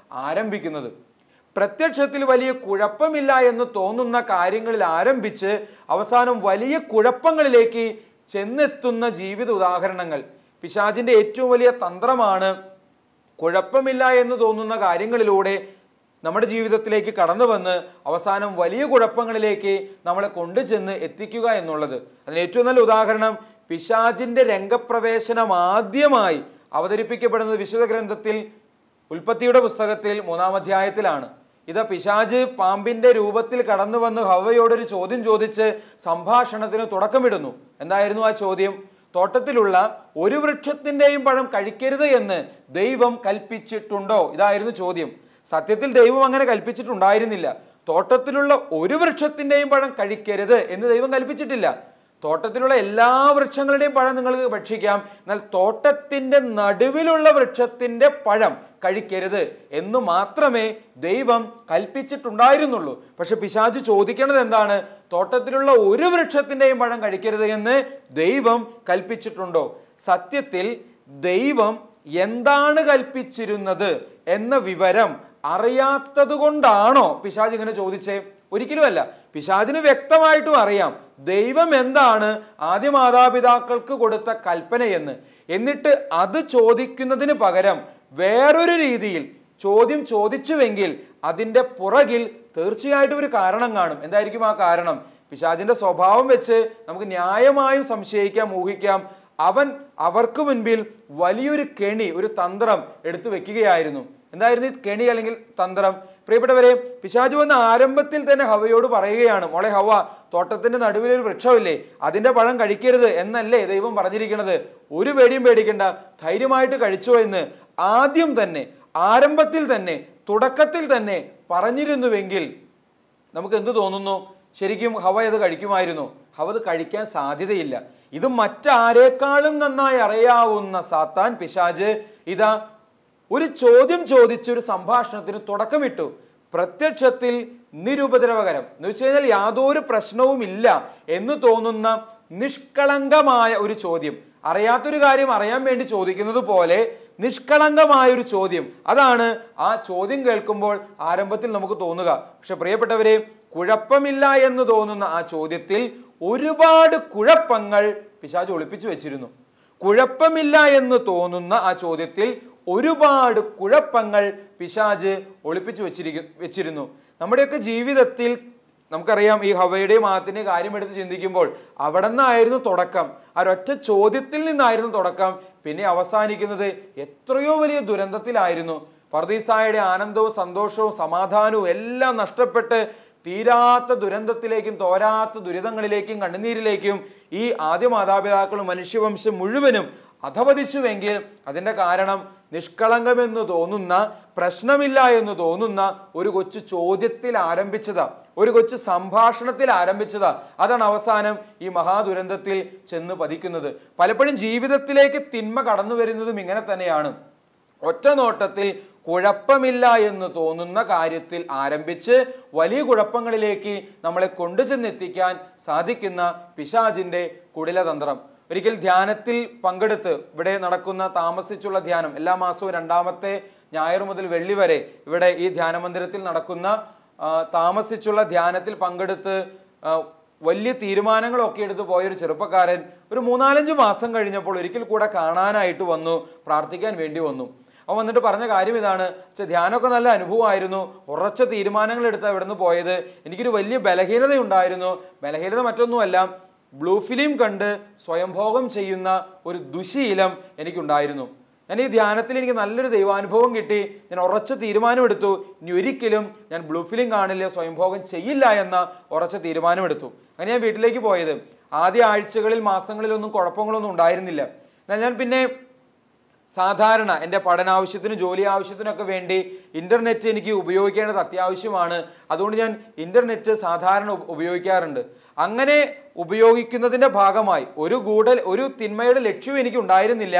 ആരംഭിക്കുന്നത്. പ്രത്യക്ഷത്തിൽ വലിയ കുഴപ്പമില്ല എന്ന് തോന്നുന്ന കാര്യങ്ങളിൽ ആരംഭിച്ച് അവസാനം വലിയ കുഴപ്പങ്ങളിലേക്ക് ചെന്നെത്തുന്ന ജീവിത ഉദാഹരണങ്ങൾ. പിശാചിൻ്റെ ഏറ്റവും വലിയ തന്ത്രമാണ് കുഴപ്പമില്ല എന്ന് തോന്നുന്ന കാര്യങ്ങളിലൂടെ നമ്മുടെ ജീവിതത്തിലേക്ക് കടന്നു വന്ന് അവസാനം വലിയ കുഴപ്പങ്ങളിലേക്ക് നമ്മളെ കൊണ്ടുചെന്ന് എത്തിക്കുക എന്നുള്ളത്. അതിന് ഏറ്റവും നല്ല ഉദാഹരണം പിശാചിൻ്റെ രംഗപ്രവേശനം ആദ്യമായി അവതരിപ്പിക്കപ്പെടുന്നത് വിശുദ്ധ ഗ്രന്ഥത്തിൽ ഉൽപ്പത്തിയുടെ പുസ്തകത്തിൽ 3-ാം അധ്യായത്തിലാണ്. ഇതാ പിശാച് പാമ്പിൻ്റെ രൂപത്തിൽ കടന്നു വന്ന് ഹവ്വയോടൊരു ചോദ്യം ചോദിച്ച് സംഭാഷണത്തിന് തുടക്കമിടുന്നു. എന്തായിരുന്നു ആ ചോദ്യം? തോട്ടത്തിലുള്ള ഒരു വൃക്ഷത്തിൻ്റെയും പഴം കഴിക്കരുത് എന്ന് ദൈവം കൽപ്പിച്ചിട്ടുണ്ടോ? ഇതായിരുന്നു ചോദ്യം. സത്യത്തിൽ ദൈവം അങ്ങനെ കൽപ്പിച്ചിട്ടുണ്ടായിരുന്നില്ല. തോട്ടത്തിലുള്ള ഒരു വൃക്ഷത്തിൻ്റെയും പഴം കഴിക്കരുത് എന്ന് ദൈവം കൽപ്പിച്ചിട്ടില്ല. തോട്ടത്തിലുള്ള എല്ലാ വൃക്ഷങ്ങളുടെയും പഴം നിങ്ങൾക്ക് ഭക്ഷിക്കാം, എന്നാൽ തോട്ടത്തിൻ്റെ നടുവിലുള്ള വൃക്ഷത്തിൻ്റെ പഴം കഴിക്കരുത് എന്ന് മാത്രമേ ദൈവം കൽപ്പിച്ചിട്ടുണ്ടായിരുന്നുള്ളൂ. പക്ഷെ പിശാച് ചോദിക്കണത് എന്താണ്? തോട്ടത്തിലുള്ള ഒരു വൃക്ഷത്തിൻ്റെയും പഴം കഴിക്കരുത് എന്ന് ദൈവം കൽപ്പിച്ചിട്ടുണ്ടോ? സത്യത്തിൽ ദൈവം എന്താണ് കൽപ്പിച്ചിരുന്നത് എന്ന വിവരം അറിയാത്തത് കൊണ്ടാണോ പിശാച് ഇങ്ങനെ ചോദിച്ചേ? ഒരിക്കലുമല്ല. പിശാചിന് വ്യക്തമായിട്ടും അറിയാം ദൈവം എന്താണ് ആദ്യ മാതാപിതാക്കൾക്ക് കൊടുത്ത കൽപ്പനയെന്ന്. എന്നിട്ട് അത് ചോദിക്കുന്നതിന് പകരം വേറൊരു രീതിയിൽ ചോദ്യം ചോദിച്ചുവെങ്കിൽ അതിൻ്റെ പുറകിൽ തീർച്ചയായിട്ടും ഒരു കാരണം കാണും. എന്തായിരിക്കും ആ കാരണം? പിശാചിന്റെ സ്വഭാവം വെച്ച് നമുക്ക് ന്യായമായും സംശയിക്കാം, ഊഹിക്കാം. അവർക്ക് മുൻപിൽ വലിയൊരു കെണി, ഒരു തന്ത്രം എടുത്തു വെക്കുകയായിരുന്നു. എന്തായിരുന്നു ഈ കെണി അല്ലെങ്കിൽ തന്ത്രം? പ്രിയപ്പെട്ടവരെ, പിശാച് വന്ന ആരംഭത്തിൽ തന്നെ ഹവയോട് പറയുകയാണ്, മോളെ ഹവ, തോട്ടത്തിന്റെ നടുവിലൊരു വൃക്ഷമില്ലേ, അതിന്റെ പഴം കഴിക്കരുത് എന്നല്ലേ ദൈവം പറഞ്ഞിരിക്കുന്നത്? ഒരു പേടിയും പേടിക്കണ്ട, ധൈര്യമായിട്ട് കഴിച്ചോ എന്ന് ആദ്യം തന്നെ, ആരംഭത്തിൽ തന്നെ, തുടക്കത്തിൽ തന്നെ പറഞ്ഞിരുന്നുവെങ്കിൽ നമുക്ക് എന്ത് തോന്നുന്നു? ശരിക്കും ഹവ അത് കഴിക്കുമായിരുന്നു? ഹവ അത് കഴിക്കാൻ സാധ്യതയില്ല. ഇത് മറ്റാരേക്കാളും നന്നായി അറിയാവുന്ന സാത്താൻ, പിശാച്, ഇതാ ഒരു ചോദ്യം ചോദിച്ചൊരു സംഭാഷണത്തിന് തുടക്കമിട്ടു. പ്രത്യക്ഷത്തിൽ നിരുപദ്രവകരം എന്ന് വെച്ച് കഴിഞ്ഞാൽ യാതൊരു പ്രശ്നവും ഇല്ല എന്ന് തോന്നുന്ന നിഷ്കളങ്കമായ ഒരു ചോദ്യം, അറിയാത്തൊരു കാര്യം അറിയാൻ വേണ്ടി ചോദിക്കുന്നത് പോലെ നിഷ്കളങ്കമായ ഒരു ചോദ്യം. അതാണ് ആ ചോദ്യം കേൾക്കുമ്പോൾ ആരംഭത്തിൽ നമുക്ക് തോന്നുക. പക്ഷെ പ്രിയപ്പെട്ടവരെ, കുഴപ്പമില്ല എന്ന് തോന്നുന്ന ആ ചോദ്യത്തിൽ ഒരുപാട് കുഴപ്പങ്ങൾ പിശാച് ഒളിപ്പിച്ചു വെച്ചിരുന്നു. കുഴപ്പമില്ല എന്ന് തോന്നുന്ന ആ ചോദ്യത്തിൽ ഒരുപാട് കുഴപ്പങ്ങൾ പിശാച് ഒളിപ്പിച്ചു വെച്ചിരുന്നു. നമ്മുടെയൊക്കെ ജീവിതത്തിൽ നമുക്കറിയാം, ഈ ഹവയുടെയും ആദത്തിന്റെയും കാര്യം എടുത്ത് ചിന്തിക്കുമ്പോൾ അവിടെ നിന്നായിരുന്നു തുടക്കം. ആ ഒരൊറ്റ ചോദ്യത്തിൽ നിന്നായിരുന്നു തുടക്കം. പിന്നെ അവസാനിക്കുന്നത് എത്രയോ വലിയ ദുരന്തത്തിലായിരുന്നു. പർദീസായുടെ ആനന്ദവും സന്തോഷവും സമാധാനവും എല്ലാം നഷ്ടപ്പെട്ട് തീരാത്ത ദുരന്തത്തിലേക്കും തോരാത്ത ദുരിതങ്ങളിലേക്കും കണ്ണുനീരിലേക്കും ഈ ആദ്യ മാതാപിതാക്കളും മനുഷ്യവംശം മുഴുവനും അധപതിച്ചുവെങ്കിൽ അതിൻ്റെ കാരണം നിഷ്കളങ്കമെന്ന് തോന്നുന്ന, പ്രശ്നമില്ല എന്ന് തോന്നുന്ന ഒരു കൊച്ചു ചോദ്യത്തിൽ ആരംഭിച്ചതാ, ഒരു കൊച്ചു സംഭാഷണത്തിൽ ആരംഭിച്ചതാ. അതാണ് അവസാനം ഈ മഹാദുരന്തത്തിൽ ചെന്ന് പതിക്കുന്നത്. പലപ്പോഴും ജീവിതത്തിലേക്ക് തിന്മ കടന്നു വരുന്നതും ഇങ്ങനെ തന്നെയാണ്. ഒറ്റ നോട്ടത്തിൽ കുഴപ്പമില്ല എന്ന് തോന്നുന്ന കാര്യത്തിൽ ആരംഭിച്ച് വലിയ കുഴപ്പങ്ങളിലേക്ക് നമ്മളെ കൊണ്ടുചെന്നെത്തിക്കാൻ സാധിക്കുന്ന പിശാചിന്റെ കുടിലതന്ത്രം. ഒരിക്കൽ ധ്യാനത്തിൽ പങ്കെടുത്ത്, ഇവിടെ നടക്കുന്ന താമസിച്ചുള്ള ധ്യാനം എല്ലാ മാസവും 2ാമത്തെ ഞായർ മുതൽ വെള്ളി വരെ ഇവിടെ ഈ ധ്യാന മന്ദിരത്തിൽ നടക്കുന്ന താമസിച്ചുള്ള ധ്യാനത്തിൽ പങ്കെടുത്ത് വലിയ തീരുമാനങ്ങളൊക്കെ എടുത്ത് പോയൊരു ചെറുപ്പക്കാരൻ ഒരു 3-4 മാസം കഴിഞ്ഞപ്പോൾ ഒരിക്കൽ കൂടെ കാണാനായിട്ട് വന്നു, പ്രാർത്ഥിക്കാൻ വേണ്ടി വന്നു. അവൻ വന്നിട്ട് പറഞ്ഞ കാര്യം ഇതാണ്: ധ്യാനമൊക്കെ നല്ല അനുഭവമായിരുന്നു, ഉറച്ച തീരുമാനങ്ങൾ എടുത്താണ് ഇവിടെ നിന്ന് പോയത്, എനിക്കൊരു വലിയ ബലഹീനതയുണ്ടായിരുന്നു. ബലഹീനത മറ്റൊന്നുമല്ല, ബ്ലൂ ഫിലിം കണ്ട് സ്വയംഭോഗം ചെയ്യുന്ന ഒരു ദുശീലം എനിക്കുണ്ടായിരുന്നു. ഞാൻ ഈ ധ്യാനത്തിൽ എനിക്ക് നല്ലൊരു ദൈവാനുഭവം കിട്ടി. ഞാൻ ഉറച്ച തീരുമാനമെടുത്തു, ഇനി ഒരിക്കലും ഞാൻ ബ്ലൂ ഫിലിം കാണില്ല, സ്വയംഭോഗം ചെയ്യില്ല എന്ന ഉറച്ച തീരുമാനമെടുത്തു. അങ്ങനെ ഞാൻ വീട്ടിലേക്ക് പോയത്. ആദ്യ ആഴ്ചകളിൽ മാസങ്ങളിലൊന്നും കുഴപ്പങ്ങളൊന്നും ഉണ്ടായിരുന്നില്ല. എന്നാൽ ഞാൻ പിന്നെ സാധാരണ എൻ്റെ പഠനാവശ്യത്തിനും ജോലി ആവശ്യത്തിനൊക്കെ വേണ്ടി ഇൻ്റർനെറ്റ് എനിക്ക് ഉപയോഗിക്കേണ്ടത് അത്യാവശ്യമാണ്. അതുകൊണ്ട് ഞാൻ ഇൻ്റർനെറ്റ് സാധാരണ ഉപയോഗിക്കാറുണ്ട്. അങ്ങനെ ഉപയോഗിക്കുന്നതിൻ്റെ ഭാഗമായി ഒരു തിന്മയുടെ ലക്ഷ്യവും എനിക്ക് ഉണ്ടായിരുന്നില്ല.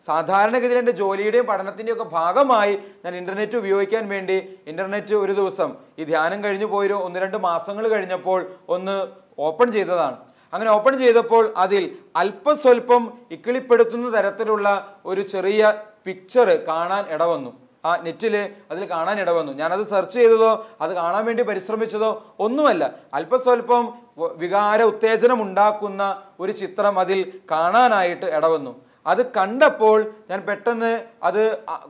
സാധാരണഗതിയിൽ എൻ്റെ ജോലിയുടെയും പഠനത്തിൻ്റെയും ഒക്കെ ഭാഗമായി ഞാൻ ഇൻ്റർനെറ്റ് ഉപയോഗിക്കാൻ വേണ്ടി ഇൻ്റർനെറ്റ് ഒരു ദിവസം ഈ ധ്യാനം കഴിഞ്ഞു പോയൊരു 1-2 മാസങ്ങൾ കഴിഞ്ഞപ്പോൾ ഒന്ന് ഓപ്പൺ ചെയ്തതാണ്. അങ്ങനെ ഓപ്പൺ ചെയ്തപ്പോൾ അതിൽ അല്പസ്വല്പം ഇക്കിളിപ്പെടുത്തുന്ന തരത്തിലുള്ള ഒരു ചെറിയ പിക്ചർ കാണാൻ ഇടവന്നു. ആ നെറ്റിൽ അതിൽ കാണാൻ ഇടവന്നു. ഞാനത് സെർച്ച് ചെയ്തതോ അത് കാണാൻ വേണ്ടി പരിശ്രമിച്ചതോ ഒന്നുമല്ല. അല്പസ്വല്പം വികാര ഉത്തേജനം ഉണ്ടാക്കുന്ന ഒരു ചിത്രം അതിൽ കാണാനായിട്ട് ഇടവന്നു. അത് കണ്ടപ്പോൾ ഞാൻ പെട്ടെന്ന് അത്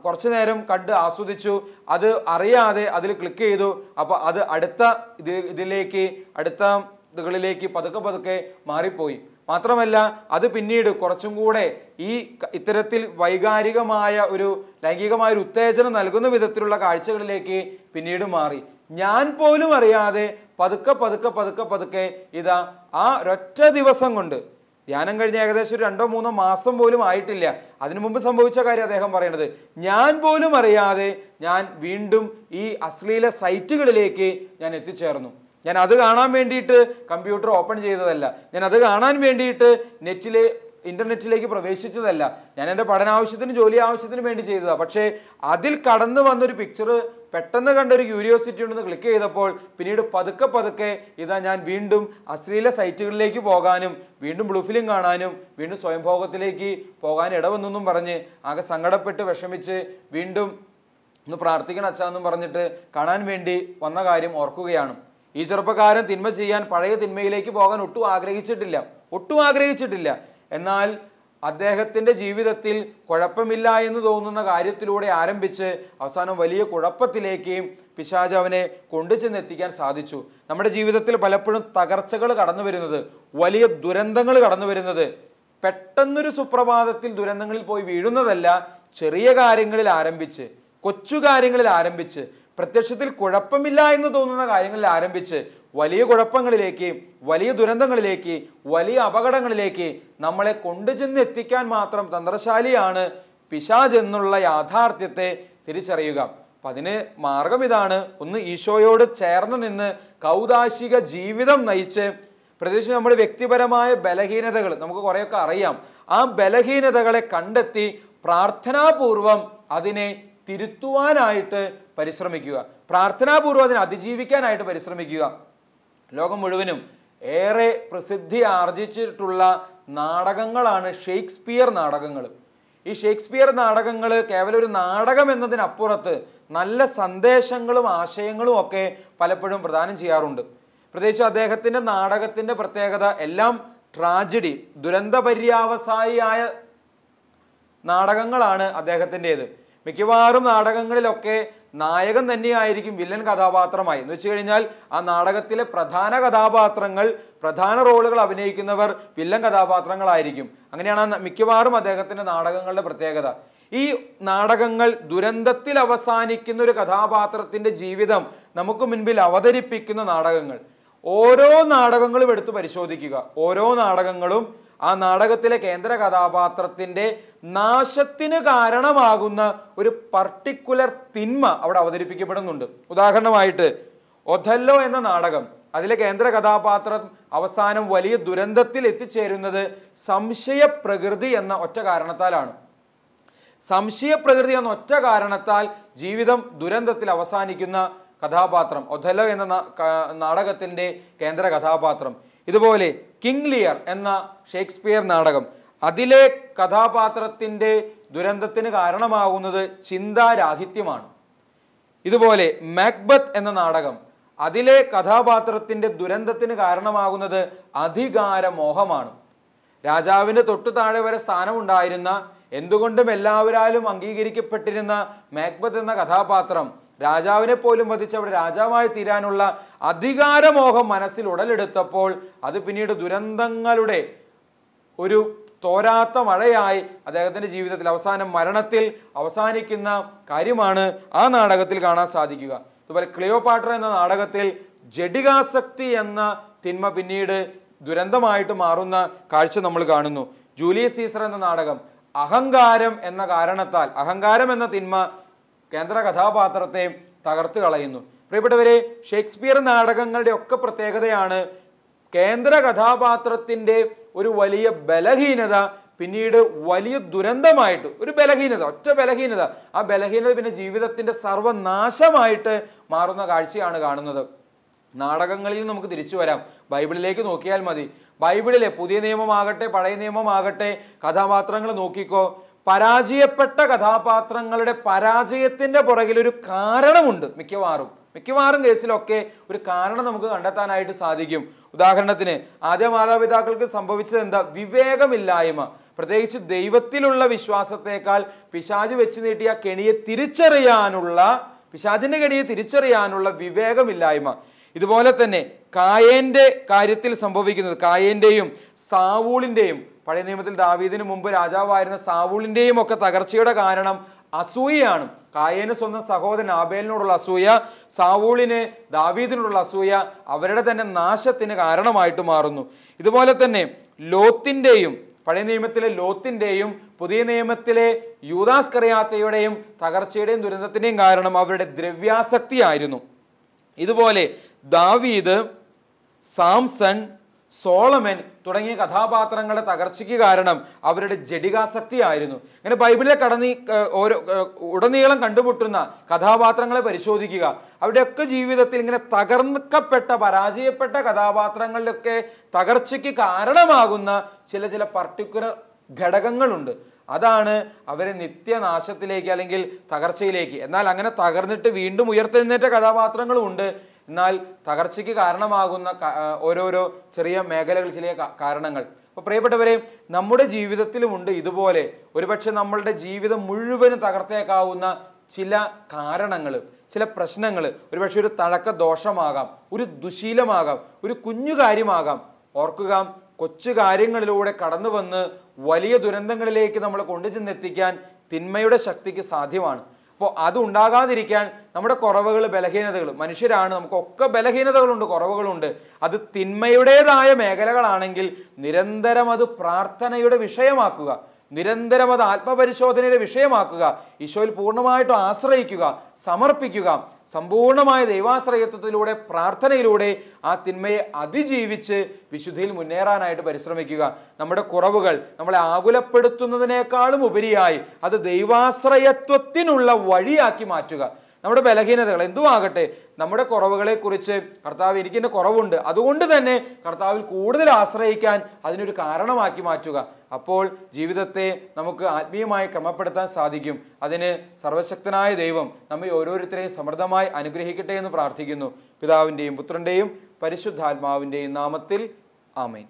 കുറച്ചു നേരം കണ്ട് ആസ്വദിച്ചു. അത് അറിയാതെ അതിൽ ക്ലിക്ക് ചെയ്തു. അപ്പോൾ അത് അടുത്ത കളിലേക്ക് പതുക്കെ മാറിപ്പോയി. മാത്രമല്ല അത് പിന്നീട് കുറച്ചും കൂടെ ഈ ഇത്തരത്തിൽ വൈകാരികമായ ഒരു ലൈംഗികമായ ഒരു ഉത്തേജനം നൽകുന്ന വിധത്തിലുള്ള കാഴ്ചകളിലേക്ക് പിന്നീട് മാറി. ഞാൻ പോലും അറിയാതെ പതുക്കെ ഇതാ ആ ഒരൊറ്റ ദിവസം കൊണ്ട്, ധ്യാനം കഴിഞ്ഞ് ഏകദേശം 2-3 മാസം പോലും ആയിട്ടില്ല, അതിനു മുമ്പ് സംഭവിച്ച കാര്യം അദ്ദേഹം പറയണത്, ഞാൻ പോലും അറിയാതെ ഞാൻ വീണ്ടും ഈ അശ്ലീല സൈറ്റുകളിലേക്ക് ഞാൻ എത്തിച്ചേർന്നു. ഞാൻ അത് കാണാൻ വേണ്ടിയിട്ട് കമ്പ്യൂട്ടർ ഓപ്പൺ ചെയ്തതല്ല, ഞാൻ അത് കാണാൻ വേണ്ടിയിട്ട് ഇൻ്റർനെറ്റിലേക്ക് പ്രവേശിച്ചതല്ല, ഞാൻ എൻ്റെ പഠനാവശ്യത്തിനും ജോലി ആവശ്യത്തിനും വേണ്ടി ചെയ്തതാണ്. പക്ഷേ അതിൽ കടന്നു വന്നൊരു പിക്ചർ പെട്ടെന്ന് കണ്ടൊരു ക്യൂരിയോസിറ്റി ഉണ്ടെന്ന് ക്ലിക്ക് ചെയ്തപ്പോൾ പിന്നീട് പതുക്കെ ഇതാ ഞാൻ വീണ്ടും അശ്ലീല സൈറ്റുകളിലേക്ക് പോകാനും വീണ്ടും ബ്ലൂ ഫിലിം കാണാനും വീണ്ടും സ്വയംഭോഗത്തിലേക്ക് പോകാൻ ഇടവന്നെന്നും പറഞ്ഞ് ആകെ സങ്കടപ്പെട്ട് വിഷമിച്ച് വീണ്ടും ഒന്ന് പ്രാർത്ഥിക്കണം അച്ഛാ എന്നും പറഞ്ഞിട്ട് കാണാൻ വേണ്ടി വന്ന കാര്യം ഓർക്കുകയാണ്. ഈ ചെറുപ്പക്കാരൻ തിന്മ ചെയ്യാൻ, പഴയ തിന്മയിലേക്ക് പോകാൻ ഒട്ടും ആഗ്രഹിച്ചിട്ടില്ല. എന്നാൽ അദ്ദേഹത്തിൻ്റെ ജീവിതത്തിൽ കുഴപ്പമില്ല എന്ന് തോന്നുന്ന കാര്യത്തിലൂടെ ആരംഭിച്ച് അവസാനം വലിയ കുഴപ്പത്തിലേക്ക് പിശാച് അവനെ കൊണ്ടുചെന്നെത്തിക്കാൻ സാധിച്ചു. നമ്മുടെ ജീവിതത്തിൽ പലപ്പോഴും തകർച്ചകൾ കടന്നു വരുന്നത്, വലിയ ദുരന്തങ്ങൾ കടന്നു വരുന്നത് പെട്ടെന്നൊരു സുപ്രഭാതത്തിൽ ദുരന്തങ്ങളിൽ പോയി വീഴുന്നതല്ല, ചെറിയ കാര്യങ്ങളിൽ ആരംഭിച്ച്, കൊച്ചു കാര്യങ്ങളിൽ ആരംഭിച്ച്, പ്രത്യക്ഷത്തിൽ കുഴപ്പമില്ല എന്ന് തോന്നുന്ന കാര്യങ്ങളിൽ ആരംഭിച്ച് വലിയ കുഴപ്പങ്ങളിലേക്ക്, വലിയ ദുരന്തങ്ങളിലേക്ക്, വലിയ അപകടങ്ങളിലേക്ക് നമ്മളെ കൊണ്ടുചെന്ന് എത്തിക്കാൻ മാത്രം തന്ത്രശാലിയാണ് പിശാച് എന്നുള്ള യാഥാർത്ഥ്യത്തെ തിരിച്ചറിയുക. അപ്പം അതിന് മാർഗം ഇതാണ്. ഒന്ന്, ഈശോയോട് ചേർന്ന് നിന്ന് കൗദാശിക ജീവിതം നയിച്ച്, പ്രത്യേകിച്ച് നമ്മുടെ വ്യക്തിപരമായ ബലഹീനതകൾ നമുക്ക് കുറേയൊക്കെ അറിയാം, ആ ബലഹീനതകളെ കണ്ടെത്തി പ്രാർത്ഥനാപൂർവം അതിനെ തിരുത്തുവാനായിട്ട് പരിശ്രമിക്കുക, പ്രാർത്ഥനാപൂർവ്വം അതിനെ അതിജീവിക്കാനായിട്ട് പരിശ്രമിക്കുക. ലോകം മുഴുവനും ഏറെ പ്രസിദ്ധി ആർജിച്ചിട്ടുള്ള നാടകങ്ങളാണ് ഷേക്സ്പിയർ നാടകങ്ങൾ. ഈ ഷേക്സ്പിയർ നാടകങ്ങൾ കേവലം ഒരു നാടകം എന്നതിനപ്പുറത്ത് നല്ല സന്ദേശങ്ങളും ആശയങ്ങളും ഒക്കെ പലപ്പോഴും പ്രദാനം ചെയ്യാറുണ്ട്. പ്രത്യേകിച്ച് അദ്ദേഹത്തിൻ്റെ നാടകത്തിൻ്റെ പ്രത്യേകത എല്ലാം ട്രാജഡി, ദുരന്തപര്യാവസായിയായ നാടകങ്ങളാണ് അദ്ദേഹത്തിൻ്റേത്. മിക്കവാറും നാടകങ്ങളിലൊക്കെ നായകൻ തന്നെയായിരിക്കും വില്ലൻ കഥാപാത്രമായി. എന്ന് വെച്ച് കഴിഞ്ഞാൽ ആ നാടകത്തിലെ പ്രധാന കഥാപാത്രങ്ങൾ, പ്രധാന റോളുകൾ അഭിനയിക്കുന്നവർ വില്ലൻ കഥാപാത്രങ്ങളായിരിക്കും. അങ്ങനെയാണ് മിക്കവാറും അദ്ദേഹത്തിൻ്റെ നാടകങ്ങളുടെ പ്രത്യേകത. ഈ നാടകങ്ങൾ ദുരന്തത്തിൽ അവസാനിക്കുന്ന ഒരു കഥാപാത്രത്തിൻ്റെ ജീവിതം നമുക്ക് മുൻപിൽ അവതരിപ്പിക്കുന്ന നാടകങ്ങൾ. ഓരോ നാടകങ്ങളും എടുത്ത് പരിശോധിക്കുക. ഓരോ നാടകങ്ങളും ആ നാടകത്തിലെ കേന്ദ്ര കഥാപാത്രത്തിൻ്റെ നാശത്തിന് കാരണമാകുന്ന ഒരു പർട്ടിക്കുലർ തിന്മ അവിടെ അവതരിപ്പിക്കപ്പെടുന്നുണ്ട്. ഉദാഹരണമായിട്ട് ഒഥല്ലോ എന്ന നാടകം, അതിലെ കേന്ദ്ര കഥാപാത്രം അവസാനം വലിയ ദുരന്തത്തിൽ എത്തിച്ചേരുന്നത് സംശയപ്രകൃതി എന്ന ഒറ്റ കാരണത്താലാണ്. സംശയപ്രകൃതി എന്ന ഒറ്റ കാരണത്താൽ ജീവിതം ദുരന്തത്തിൽ അവസാനിക്കുന്ന കഥാപാത്രം ഒഥല്ലോ എന്ന നാടകത്തിൻ്റെ കേന്ദ്ര കഥാപാത്രം. ഇതുപോലെ കിങ് ലിയർ എന്ന ഷേക്സ്പിയർ നാടകം, അതിലെ കഥാപാത്രത്തിൻ്റെ ദുരന്തത്തിന് കാരണമാകുന്നത് ചിന്താരാഹിത്യമാണ്. ഇതുപോലെ മാക്ബത്ത് എന്ന നാടകം, അതിലെ കഥാപാത്രത്തിൻ്റെ ദുരന്തത്തിന് കാരണമാകുന്നത് അധികാരമോഹമാണ്. രാജാവിൻ്റെ തൊട്ടു താഴെ വരെ സ്ഥാനമുണ്ടായിരുന്ന, എന്തുകൊണ്ടും എല്ലാവരാലും അംഗീകരിക്കപ്പെട്ടിരുന്ന മാക്ബത്ത് എന്ന കഥാപാത്രം രാജാവിനെ പോലും വധിച്ച് അവിടെ രാജാവായി തീരാനുള്ള അധികാരമോഹം മനസ്സിൽ ഉടലെടുത്തപ്പോൾ അത് പിന്നീട് ദുരന്തങ്ങളുടെ ഒരു തോരാത്ത മഴയായി അദ്ദേഹത്തിൻ്റെ ജീവിതത്തിൽ അവസാനം മരണത്തിൽ അവസാനിക്കുന്ന കാര്യമാണ് ആ നാടകത്തിൽ കാണാൻ സാധിക്കുക. അതുപോലെ ക്ലിയോപാട്ര എന്ന നാടകത്തിൽ ജഡികാസക്തി എന്ന തിന്മ പിന്നീട് ദുരന്തമായിട്ട് മാറുന്ന കാഴ്ച നമ്മൾ കാണുന്നു. ജൂലിയസ് സീസർ എന്ന നാടകം അഹങ്കാരം എന്ന കാരണത്താൽ, അഹങ്കാരം എന്ന തിന്മ കേന്ദ്ര കഥാപാത്രത്തെ തകർത്ത് കളയുന്നു. പ്രിയപ്പെട്ടവരെ, ഷേക്സ്പിയർ നാടകങ്ങളുടെ ഒക്കെ പ്രത്യേകതയാണ് കേന്ദ്ര കഥാപാത്രത്തിൻ്റെ ഒരു വലിയ ബലഹീനത പിന്നീട് വലിയ ദുരന്തമായിട്ട്, ഒരു ബലഹീനത, ഒറ്റ ബലഹീനത, ആ ബലഹീനത പിന്നെ ജീവിതത്തിൻ്റെ സർവനാശമായിട്ട് മാറുന്ന കാഴ്ചയാണ് കാണുന്നത്. നാടകങ്ങളിൽ നമുക്ക് തിരിച്ചു വരാം. ബൈബിളിലേക്ക് നോക്കിയാൽ മതി. ബൈബിളിലെ പുതിയ നിയമമാകട്ടെ പഴയ നിയമമാകട്ടെ കഥാപാത്രങ്ങൾ നോക്കിക്കോ. പരാജയപ്പെട്ട കഥാപാത്രങ്ങളുടെ പരാജയത്തിൻ്റെ പുറകിൽ ഒരു കാരണമുണ്ട്. മിക്കവാറും കേസിലൊക്കെ ഒരു കാരണം നമുക്ക് കണ്ടെത്താനായിട്ട് സാധിക്കും. ഉദാഹരണത്തിന് ആദ്യ മാതാപിതാക്കൾക്ക് സംഭവിച്ചത് എന്താ? വിവേകമില്ലായ്മ. പ്രത്യേകിച്ച് ദൈവത്തിലുള്ള വിശ്വാസത്തെക്കാൾ പിശാച് വെച്ച് നീട്ടിയ കെണിയെ തിരിച്ചറിയാനുള്ള, പിശാചിൻ്റെ കെണിയെ തിരിച്ചറിയാനുള്ള വിവേകമില്ലായ്മ. ഇതുപോലെ തന്നെ കായേൻ്റെ കാര്യത്തിൽ സംഭവിക്കുന്നത്, കായേൻ്റെയും സാവൂളിൻ്റെയും, പഴയ നിയമത്തിൽ ദാവീദിന് മുമ്പ് രാജാവായിരുന്ന സാവൂളിൻ്റെയും ഒക്കെ തകർച്ചയുടെ കാരണം അസൂയയാണ്. കായേന് സ്വന്തം സഹോദരൻ ആബേലിനോടുള്ള അസൂയ, സാവൂളിന് ദാവീദിനോടുള്ള അസൂയ അവരുടെ തന്നെ നാശത്തിന് കാരണമായിട്ട് മാറുന്നു. ഇതുപോലെ തന്നെ ലോത്തിൻ്റെയും, പഴയ നിയമത്തിലെ ലോത്തിൻ്റെയും പുതിയ നിയമത്തിലെ യൂദാസ്കറിയാത്തയുടെയും തകർച്ചയുടെയും ദുരന്തത്തിൻ്റെയും കാരണം അവരുടെ ദ്രവ്യാസക്തിയായിരുന്നു. ഇതുപോലെ ദാവീദ്, സാംസൺ, സോളമൻ തുടങ്ങിയ കഥാപാത്രങ്ങളുടെ തകർച്ചയ്ക്ക് കാരണം അവരുടെ ജഡികാസക്തി ആയിരുന്നു. ഇങ്ങനെ ബൈബിളിലെ ഉടനീളം കണ്ടുമുട്ടുന്ന കഥാപാത്രങ്ങളെ പരിശോധിക്കുക. അവരുടെയൊക്കെ ജീവിതത്തിൽ ഇങ്ങനെ തകർക്കപ്പെട്ട, പരാജയപ്പെട്ട കഥാപാത്രങ്ങളിലൊക്കെ തകർച്ചയ്ക്ക് കാരണമാകുന്ന ചില പർട്ടിക്കുലർ ഘടകങ്ങളുണ്ട്. അതാണ് അവരെ നിത്യനാശത്തിലേക്ക് അല്ലെങ്കിൽ തകർച്ചയിലേക്ക്. എന്നാൽ അങ്ങനെ തകർന്നിട്ട് വീണ്ടും ഉയർത്തെഴുന്നേറ്റ കഥാപാത്രങ്ങളും ഉണ്ട്. എന്നാൽ തകർച്ചയ്ക്ക് കാരണമാകുന്ന ഓരോരോ ചെറിയ മേഖലകൾ, ചില കാരണങ്ങൾ. അപ്പോൾ പ്രിയപ്പെട്ടവരെ, നമ്മുടെ ജീവിതത്തിലുമുണ്ട് ഇതുപോലെ ഒരുപക്ഷെ നമ്മളുടെ ജീവിതം മുഴുവനും തകർത്തേക്കാവുന്ന ചില കാരണങ്ങൾ, ചില പ്രശ്നങ്ങൾ. ഒരുപക്ഷെ ഒരു തഴക്ക ദോഷമാകാം, ഒരു ദുശീലമാകാം, ഒരു കുഞ്ഞു കാര്യമാകാം. ഓർക്കുക, കൊച്ചു കാര്യങ്ങളിലൂടെ കടന്നു വന്ന് വലിയ ദുരന്തങ്ങളിലേക്ക് നമ്മൾ കൊണ്ടുചെന്നെത്തിക്കാൻ തിന്മയുടെ ശക്തിക്ക് സാധ്യമാണ്. അപ്പോൾ അതുണ്ടാകാതിരിക്കാൻ നമ്മുടെ കുറവുകൾ, ബലഹീനതകൾ, മനുഷ്യരാണ്, നമുക്കൊക്കെ ബലഹീനതകളുണ്ട്, കുറവുകളുണ്ട്. അത് തിന്മയുടേതായ മേഖലകളാണെങ്കിൽ നിരന്തരം അത് പ്രാർത്ഥനയുടെ വിഷയമാക്കുക, നിരന്തരം അത് ആത്മപരിശോധനയുടെ വിഷയമാക്കുക, ഈശോയിൽ പൂർണ്ണമായിട്ടും ആശ്രയിക്കുക, സമർപ്പിക്കുക. സമ്പൂർണമായ ദൈവാശ്രയത്വത്തിലൂടെ, പ്രാർത്ഥനയിലൂടെ ആ തിന്മയെ അതിജീവിച്ച് വിശുദ്ധിയിൽ മുന്നേറാനായിട്ട് പരിശ്രമിക്കുക. നമ്മുടെ കുറവുകൾ നമ്മളെ ആകുലപ്പെടുത്തുന്നതിനേക്കാളും ഉപരിയായി അത് ദൈവാശ്രയത്വത്തിനുള്ള വഴിയാക്കി മാറ്റുക. നമ്മുടെ ബലഹീനതകൾ എന്തുമാകട്ടെ, നമ്മുടെ കുറവുകളെക്കുറിച്ച് കർത്താവ്, എനിക്കെൻ്റെ കുറവുണ്ട്, അതുകൊണ്ട് തന്നെ കർത്താവിൽ കൂടുതൽ ആശ്രയിക്കാൻ അതിനൊരു കാരണമാക്കി മാറ്റുക. അപ്പോൾ ജീവിതത്തെ നമുക്ക് ആത്മീയമായി ക്രമപ്പെടുത്താൻ സാധിക്കും. അതിന് സർവശക്തനായ ദൈവം നമ്മെ ഓരോരുത്തരെയും സമൃദ്ധമായി അനുഗ്രഹിക്കട്ടെ എന്ന് പ്രാർത്ഥിക്കുന്നു. പിതാവിൻ്റെയും പുത്രൻ്റെയും പരിശുദ്ധാത്മാവിൻ്റെയും നാമത്തിൽ ആമേൻ.